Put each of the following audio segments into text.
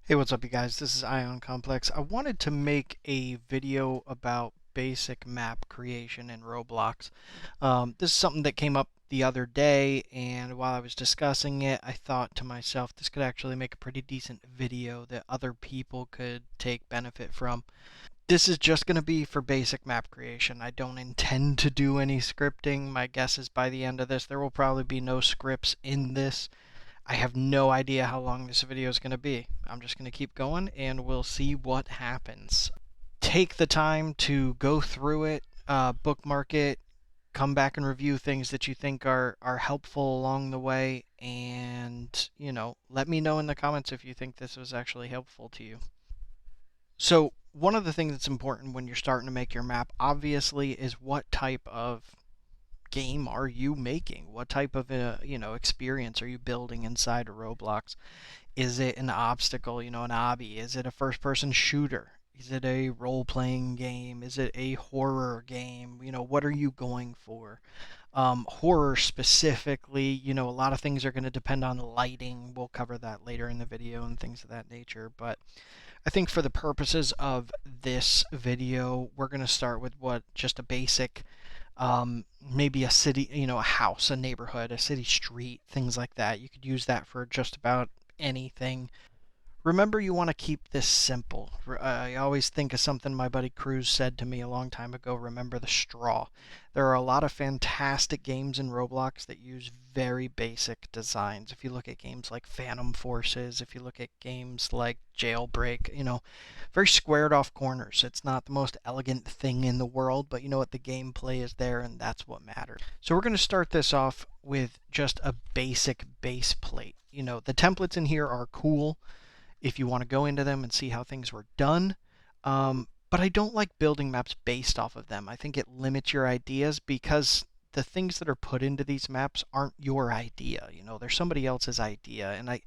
Hey, what's up, you guys? This is IonComplex. I wanted to make a video about basic map creation in Roblox. This is something that came up the other day, and while I was discussing it, I thought to myself, this could actually make a pretty decent video that other people could take benefit from. This is just going to be for basic map creation. I don't intend to do any scripting. My guess is by the end of this, there will probably be no scripts in this. I have no idea how long this video is going to be. I'm just going to keep going and we'll see what happens. Take the time to go through it, bookmark it, come back and review things that you think are helpful along the way, and, let me know in the comments if you think this was actually helpful to you. So, one of the things that's important when you're starting to make your map, obviously, is what type of game are you making? What type of experience are you building inside of Roblox? Is it an obstacle, an obby? Is it a first-person shooter? Is it a role-playing game? Is it a horror game? What are you going for? Horror specifically, a lot of things are going to depend on lighting. We'll cover that later in the video and things of that nature. But I think for the purposes of this video, we're going to start with just a basic maybe a city, a house, a neighborhood, a city street, things like that. You could use that for just about anything. Remember, you want to keep this simple. I always think of something my buddy Cruz said to me a long time ago: remember the straw. There are a lot of fantastic games in Roblox that use very basic designs. If you look at games like Phantom Forces, if you look at games like Jailbreak, very squared off corners. It's not the most elegant thing in the world, but you know what? The gameplay is there, and that's what matters. So we're going to start this off with just a basic base plate. The templates in here are cool if you want to go into them and see how things were done. But I don't like building maps based off of them. I think it limits your ideas because the things that are put into these maps aren't your idea. They're somebody else's idea, and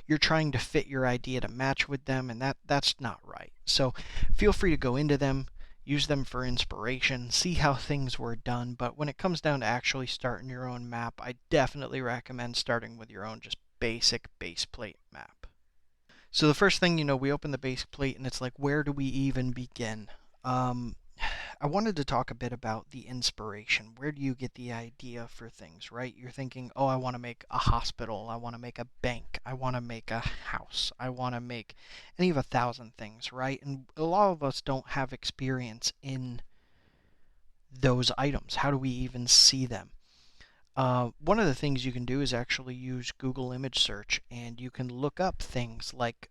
you're trying to fit your idea to match with them, and that's not right. So feel free to go into them, use them for inspiration, see how things were done. But when it comes down to actually starting your own map, I definitely recommend starting with your own just basic base plate map. So the first thing, we open the base plate and it's like, where do we even begin? Um, I wanted to talk a bit about the inspiration. Where do you get the idea for things, right? You're thinking, oh, I want to make a hospital. I want to make a bank. I want to make a house. I want to make any of 1,000 things, right? And a lot of us don't have experience in those items. How do we even see them? One of the things you can do is actually use Google image search, and you can look up things like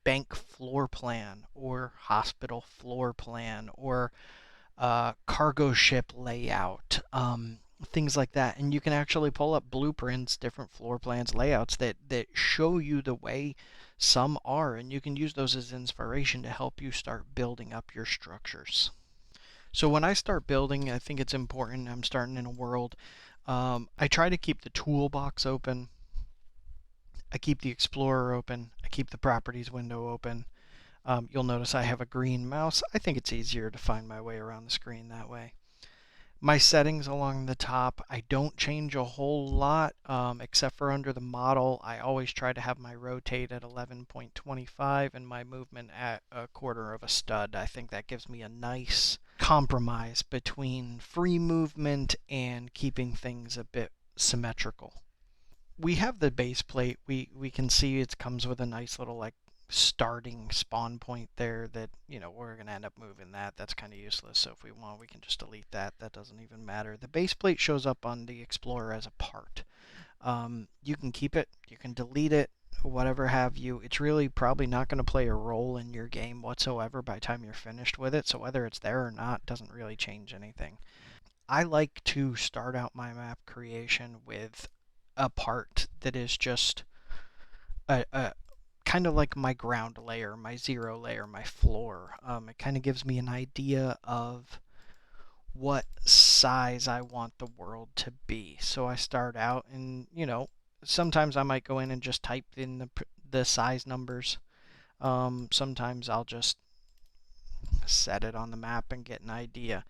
bank floor plan or hospital floor plan or cargo ship layout, things like that. And you can actually pull up blueprints, different floor plans, layouts that show you the way some are, and you can use those as inspiration to help you start building up your structures. So when I start building, I think it's important. I'm starting in a world. I try to keep the toolbox open. I keep the Explorer open. I keep the properties window open. You'll notice I have a green mouse. I think it's easier to find my way around the screen that way. My settings along the top, I don't change a whole lot, except for under the model. I always try to have my rotate at 11.25 and my movement at 1/4 of a stud. I think that gives me a nice compromise between free movement and keeping things a bit symmetrical. We have the base plate. We can see it comes with a nice little like starting spawn point there that we're going to end up moving that's kind of useless. So if we want, we can just delete that doesn't even matter. The base plate shows up on the Explorer as a part. You can keep it, you can delete it, whatever have you. It's really probably not going to play a role in your game whatsoever by the time you're finished with it, so whether it's there or not doesn't really change anything. I like to start out my map creation with a part that is just a kind of like my ground layer, my zero layer, my floor. It kind of gives me an idea of what size I want the world to be. So I start out and, sometimes I might go in and just type in the size numbers. Sometimes I'll just set it on the map and get an idea.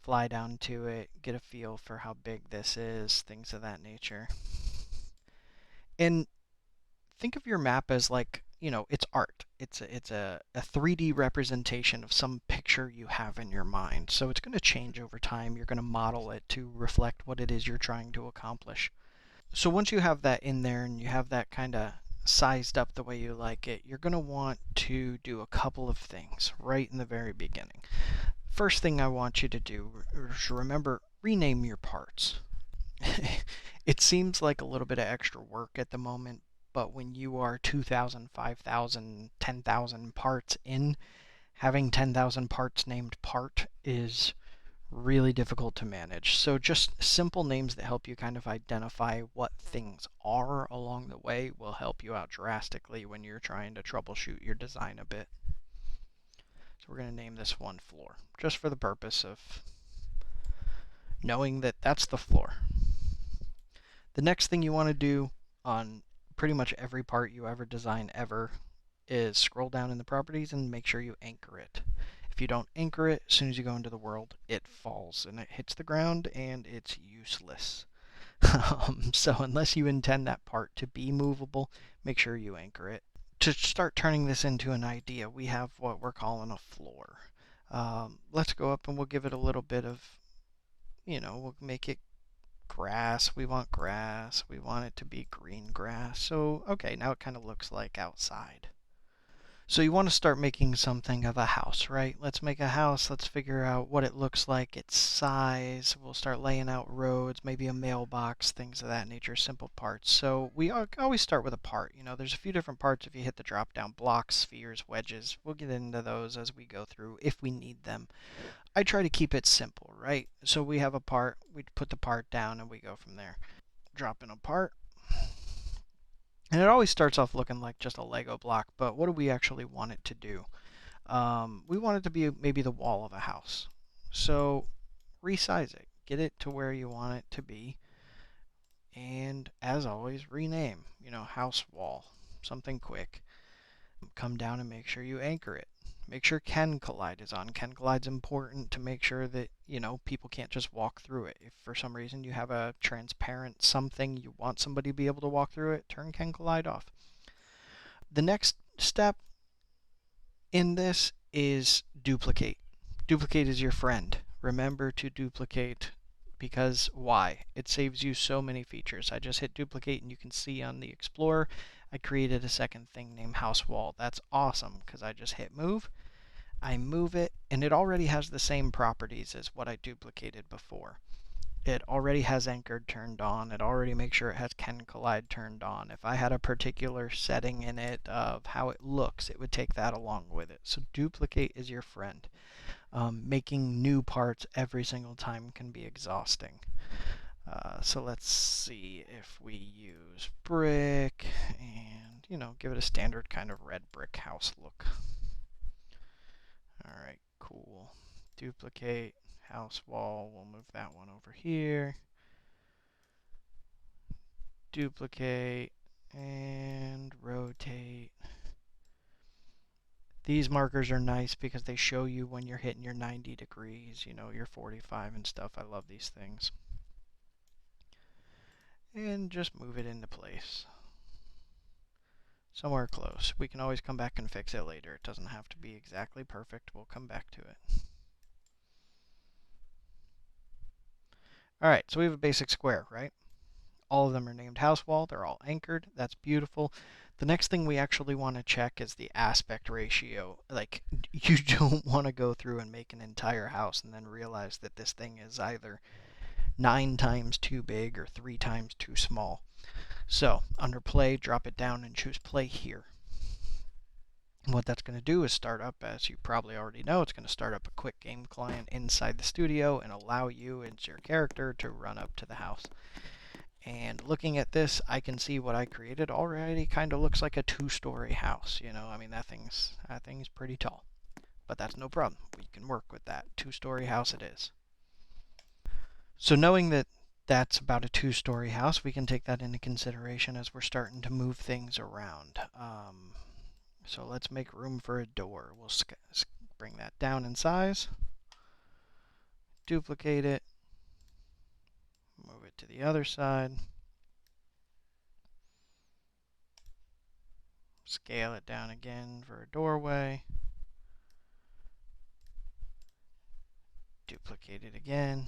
Fly down to it, get a feel for how big this is, things of that nature. And think of your map as like it's art. It's a 3D representation of some picture you have in your mind. So it's going to change over time. You're going to model it to reflect what it is you're trying to accomplish. So once you have that in there and you have that kind of sized up the way you like it, you're going to want to do a couple of things right in the very beginning. First thing I want you to do is remember, rename your parts. It seems like a little bit of extra work at the moment, but when you are 2,000, 5,000, 10,000 parts in, having 10,000 parts named part is really difficult to manage. So just simple names that help you kind of identify what things are along the way will help you out drastically when you're trying to troubleshoot your design a bit. So we're going to name this one floor, just for the purpose of knowing that that's the floor. The next thing you want to do on pretty much every part you ever design ever is scroll down in the properties and make sure you anchor it. If you don't anchor it, as soon as you go into the world, it falls and it hits the ground and it's useless. So unless you intend that part to be movable, make sure you anchor it. To start turning this into an idea, we have what we're calling a floor. Let's go up and we'll give it a little bit of, we'll make it grass. We want grass. We want it to be green grass. So, okay, now it kind of looks like outside. So you want to start making something of a house, right? Let's make a house. Let's figure out what it looks like, its size. We'll start laying out roads, maybe a mailbox, things of that nature, simple parts. So we always start with a part. There's a few different parts if you hit the drop down: blocks, spheres, wedges. We'll get into those as we go through if we need them. I try to keep it simple, right? So we have a part, we put the part down and we go from there. Drop in a part. And it always starts off looking like just a Lego block, but what do we actually want it to do? We want it to be maybe the wall of a house. So resize it, get it to where you want it to be, and as always, rename, house wall, something quick. Come down and make sure you anchor it. Make sure Can Collide is on. Can Collide's important to make sure that, people can't just walk through it. If for some reason you have a transparent something, you want somebody to be able to walk through it, turn Can Collide off. The next step in this is duplicate. Duplicate is your friend. Remember to duplicate, because why? It saves you so many features. I just hit duplicate and you can see on the Explorer I created a second thing named house wall. That's awesome because I just hit move. I move it and it already has the same properties as what I duplicated before. It already has anchored turned on. It already makes sure it has Can Collide turned on. If I had a particular setting in it of how it looks, it would take that along with it. So duplicate is your friend. Making new parts every single time can be exhausting. So let's see if we use brick and, give it a standard kind of red brick house look. All right, cool. Duplicate house wall. We'll move that one over here. Duplicate and rotate. These markers are nice because they show you when you're hitting your 90 degrees, your 45 and stuff. I love these things. And just move it into place. Somewhere close. We can always come back and fix it later. It doesn't have to be exactly perfect. We'll come back to it. Alright, so we have a basic square, right? All of them are named house wall. They're all anchored. That's beautiful. The next thing we actually want to check is the aspect ratio. Like, you don't want to go through and make an entire house and then realize that this thing is either 9 times too big or 3 times too small. So, under play, drop it down and choose play here. What that's going to do is start up, as you probably already know, it's going to start up a quick game client inside the studio and allow you and your character to run up to the house. And looking at this, I can see what I created already kind of looks like a 2-story house. I mean, that thing's pretty tall. But that's no problem. We can work with that. 2-story house it is. So knowing that that's about a 2-story house, we can take that into consideration as we're starting to move things around. So let's make room for a door. We'll bring that down in size, duplicate it, move it to the other side, Scale it down again for a doorway. Duplicate it again.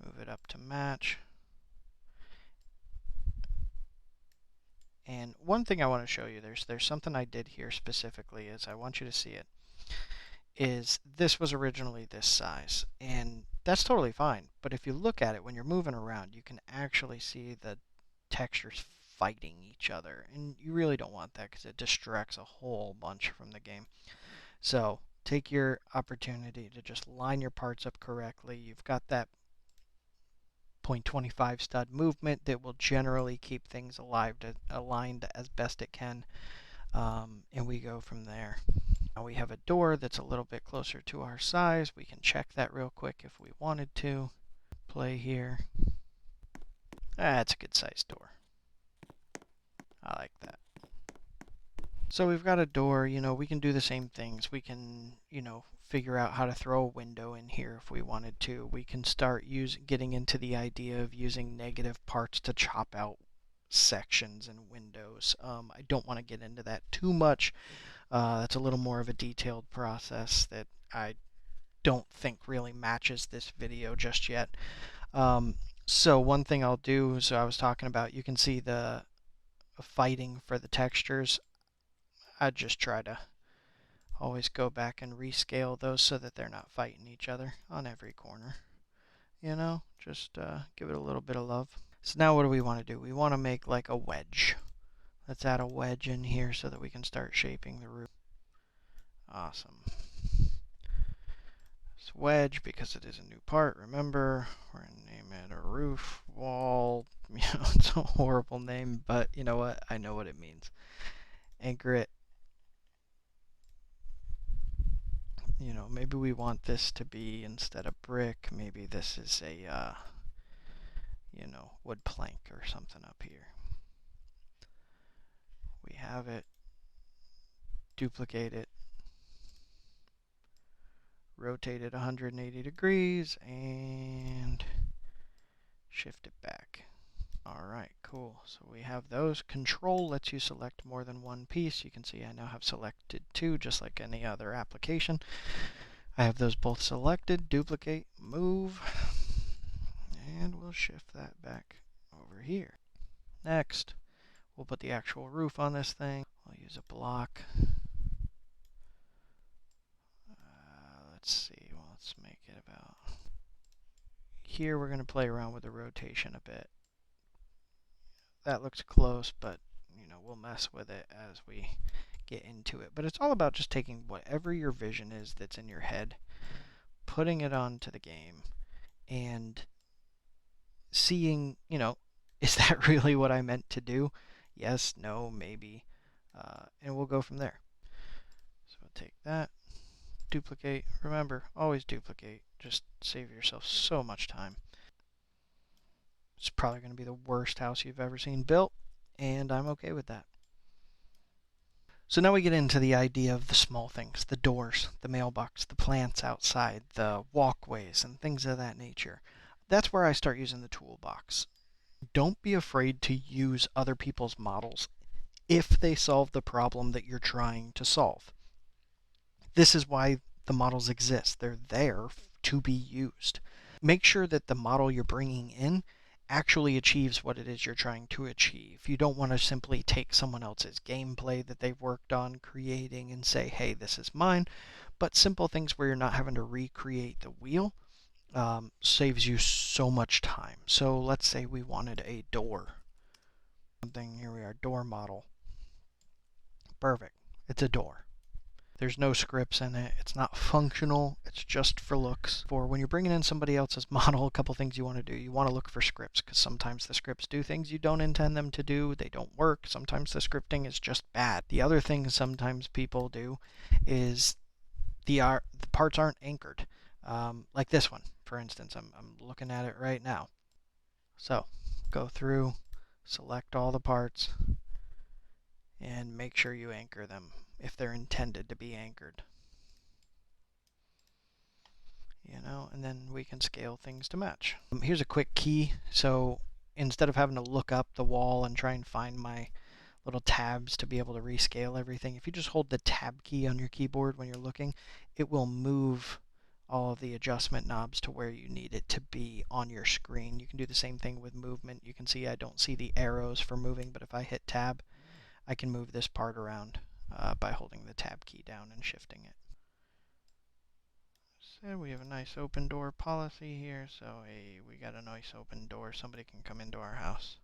Move it up to match. And one thing I want to show you, there's something I did here specifically, is I want you to see it, is this was originally this size. And that's totally fine. But if you look at it, when you're moving around, you can actually see the textures fighting each other. And you really don't want that because it distracts a whole bunch from the game. So take your opportunity to just line your parts up correctly. You've got that 0.25 stud movement that will generally keep things aligned as best it can. And we go from there. Now we have a door that's a little bit closer to our size. We can check that real quick if we wanted to. Play here. That's a good sized door. I like that. So we've got a door, we can do the same things. We can, figure out how to throw a window in here if we wanted to. We can start getting into the idea of using negative parts to chop out sections and windows. I don't want to get into that too much. That's a little more of a detailed process that I don't think really matches this video just yet. So one thing I'll do, so I was talking about, you can see the fighting for the textures. I'd just try to always go back and rescale those so that they're not fighting each other on every corner. Just give it a little bit of love. So now what do we want to do? We want to make like a wedge. Let's add a wedge in here so that we can start shaping the roof. Awesome. It's wedge because it is a new part. Remember, we're going to name it a roof wall. It's a horrible name, but you know what? I know what it means. Anchor it. Maybe we want this to be, instead of brick, maybe this is a, wood plank or something up here. We have it. Duplicate it. Rotate it 180 degrees and shift it back. Alright, cool. So we have those. Control lets you select more than one piece. You can see I now have selected two, just like any other application. I have those both selected. Duplicate, move, and we'll shift that back over here. Next, we'll put the actual roof on this thing. I'll use a block. Let's see, let's make it about here. We're going to play around with the rotation a bit. That looks close, but we'll mess with it as we get into it. But it's all about just taking whatever your vision is that's in your head, putting it onto the game, and seeing, is that really what I meant to do? Yes, no, maybe. And we'll go from there. So we'll take that, duplicate. Remember, always duplicate. Just save yourself so much time. It's probably going to be the worst house you've ever seen built, and I'm okay with that. So now we get into the idea of the small things, the doors, the mailbox, the plants outside, the walkways, and things of that nature. That's where I start using the toolbox. Don't be afraid to use other people's models if they solve the problem that you're trying to solve. This is why the models exist. They're there to be used. Make sure that the model you're bringing in actually achieves what it is you're trying to achieve. You don't want to simply take someone else's gameplay that they've worked on creating and say, hey, this is mine. But simple things where you're not having to recreate the wheel saves you so much time. So let's say we wanted a door. Here we are, door model. Perfect. It's a door. There's no scripts in it. It's not functional. It's just for looks. For when you're bringing in somebody else's model, a couple things you want to do. You want to look for scripts because sometimes the scripts do things you don't intend them to do. They don't work. Sometimes the scripting is just bad. The other thing sometimes people do is the parts aren't anchored. Like this one, for instance. I'm looking at it right now. So go through, select all the parts, and make sure you anchor them if they're intended to be anchored. and then we can scale things to match. Here's a quick key. So instead of having to look up the wall and try and find my little tabs to be able to rescale everything, if you just hold the tab key on your keyboard when you're looking, it will move all of the adjustment knobs to where you need it to be on your screen. You can do the same thing with movement. You can see I don't see the arrows for moving, but if I hit tab, I can move this part around by holding the tab key down and shifting it. So we have a nice open door policy here, so hey, we got a nice open door. Somebody can come into our house.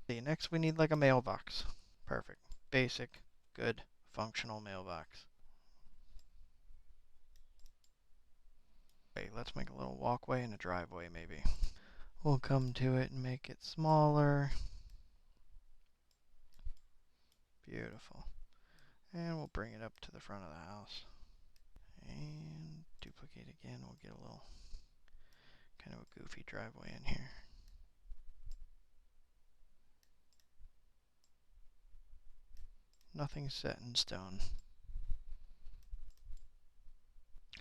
See, next we need like a mailbox. Perfect. Basic, good, functional mailbox. Okay, let's make a little walkway and a driveway maybe. We'll come to it and make it smaller. Beautiful. And we'll bring it up to the front of the house. And duplicate again. We'll get a little kind of a goofy driveway in here. Nothing's set in stone.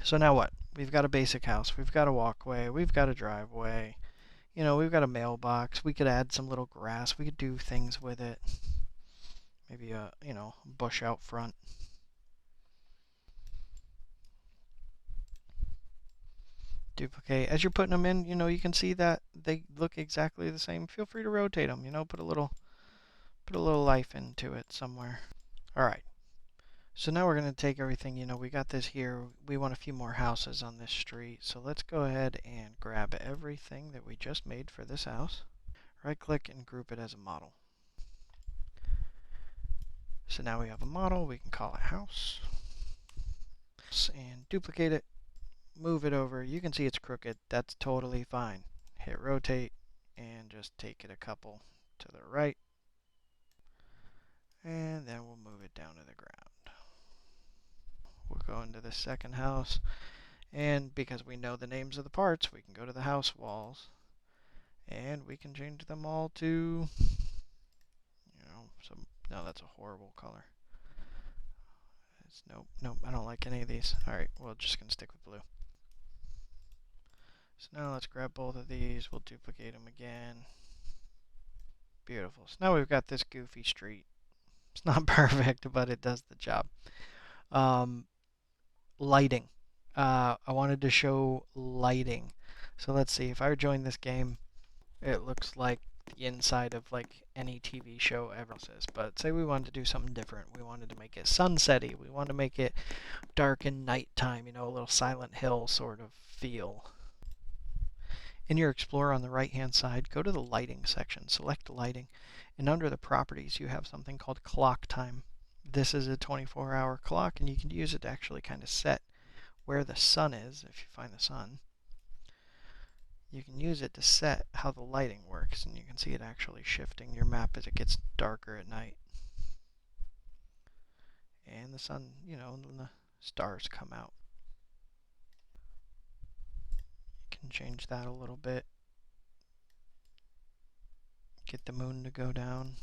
So now what? We've got a basic house. We've got a walkway. We've got a driveway. We've got a mailbox. We could add some little grass. We could do things with it. Maybe a, bush out front. Duplicate. As you're putting them in, you can see that they look exactly the same. Feel free to rotate them, put a little life into it somewhere. All right. So now we're going to take everything, we got this here. We want a few more houses on this street. So let's go ahead and grab everything that we just made for this house. Right click and group it as a model. So now we have a model. We can call it house. And duplicate it. Move it over. You can see it's crooked. That's totally fine. Hit rotate and just take it a couple to the right. And then we'll move it down to the ground. We'll go into the second house. And because we know the names of the parts, we can go to the house walls. And we can change them all to, no, that's a horrible color. Nope, I don't like any of these. Alright, we're just going to stick with blue. So now let's grab both of these. We'll duplicate them again. Beautiful. So now we've got this goofy street. It's not perfect, but it does the job. Lighting. I wanted to show lighting. So let's see. If I join this game, it looks like the inside of like any TV show ever says. But say we wanted to do something different. We wanted to make it sunsetty. We wanted to make it dark and nighttime, a little Silent Hill sort of feel. In your Explorer on the right-hand side, go to the lighting section, select lighting, and under the properties you have something called clock time. This is a 24-hour clock, and you can use it to actually kind of set where the sun is, if you find the sun. You can use it to set how the lighting works, and you can see it actually shifting your map as it gets darker at night. And the sun, and the stars come out. You can change that a little bit. Get the moon to go down.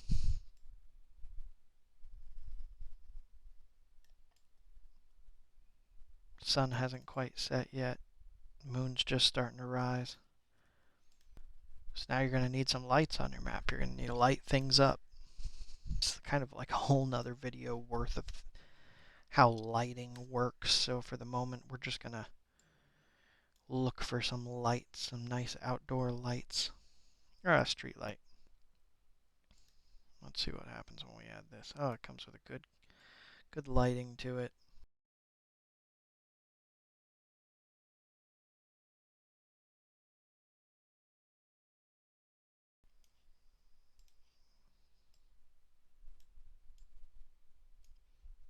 Sun hasn't quite set yet. Moon's just starting to rise. So now you're going to need some lights on your map. You're going to need to light things up. It's kind of like a whole nother video worth of how lighting works. So for the moment, we're just going to look for some lights, some nice outdoor lights. Or a street light. Let's see what happens when we add this. Oh, it comes with a good lighting to it.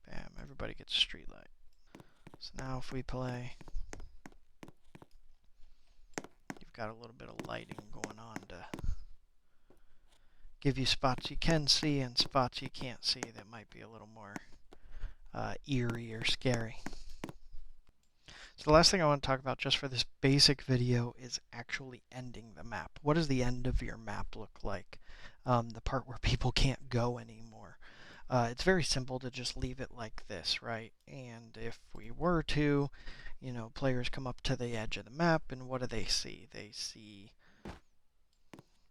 Bam, everybody gets a street light. So now if we play, you've got a little bit of lighting going on to give you spots you can see and spots you can't see that might be a little more eerie or scary. So the last thing I want to talk about just for this basic video is actually ending the map. What does the end of your map look like? The part where people can't go anymore. It's very simple to just leave it like this, right? And if we were to, players come up to the edge of the map, and what do they see? They see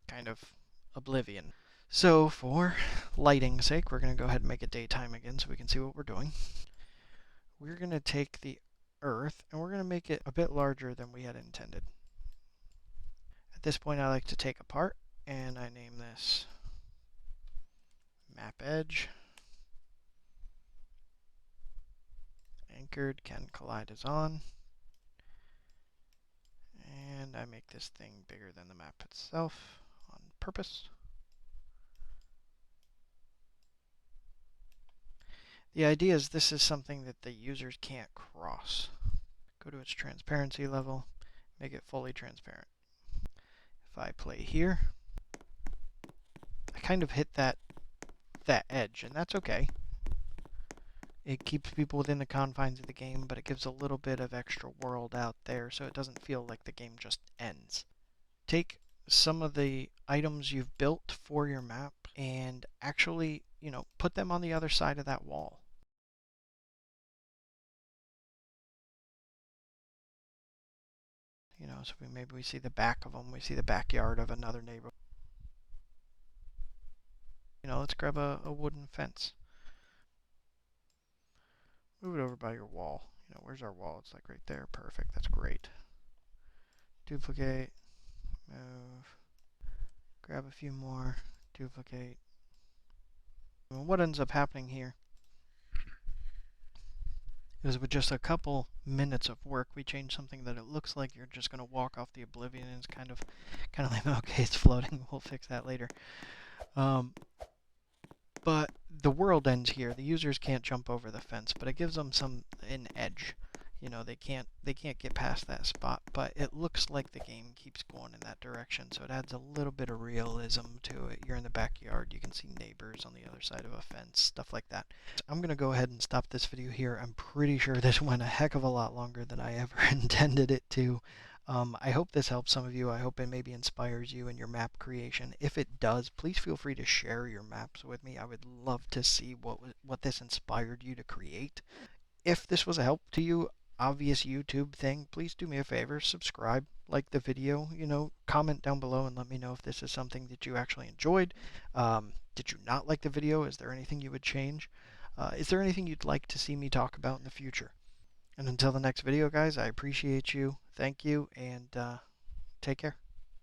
kind of oblivion. So for lighting's sake, we're going to go ahead and make it daytime again so we can see what we're doing. We're going to take the Earth and we're going to make it a bit larger than we had intended. At this point, I like to take apart, and I name this map edge. Anchored, can collide is on. And I make this thing bigger than the map itself on purpose. The idea is this is something that the users can't cross. Go to its transparency level, make it fully transparent. If I play here, I kind of hit that edge, and that's okay. It keeps people within the confines of the game, but it gives a little bit of extra world out there so it doesn't feel like the game just ends. Take some of the items you've built for your map and actually, put them on the other side of that wall. So maybe we see the back of them, we see the backyard of another neighbor. Let's grab a wooden fence. Move it over by your wall. Where's our wall? It's like right there. Perfect. That's great. Duplicate. Move. Grab a few more. Duplicate. And what ends up happening here is with just a couple minutes of work, we change something that it looks like you're just going to walk off the oblivion, and it's kind of like, okay, it's floating. We'll fix that later. But the world ends here. The users can't jump over the fence, but it gives them an edge. They can't get past that spot, but it looks like the game keeps going in that direction, so it adds a little bit of realism to it. You're in the backyard, you can see neighbors on the other side of a fence, stuff like that. I'm going to go ahead and stop this video here. I'm pretty sure this went a heck of a lot longer than I ever intended it to. I hope this helps some of you. I hope it maybe inspires you in your map creation. If it does, please feel free to share your maps with me. I would love to see what this inspired you to create. If this was a help to you, obvious YouTube thing, please do me a favor, subscribe, like the video, comment down below and let me know if this is something that you actually enjoyed. Did you not like the video? Is there anything you would change? Is there anything you'd like to see me talk about in the future? And until the next video, guys, I appreciate you. Thank you, and take care.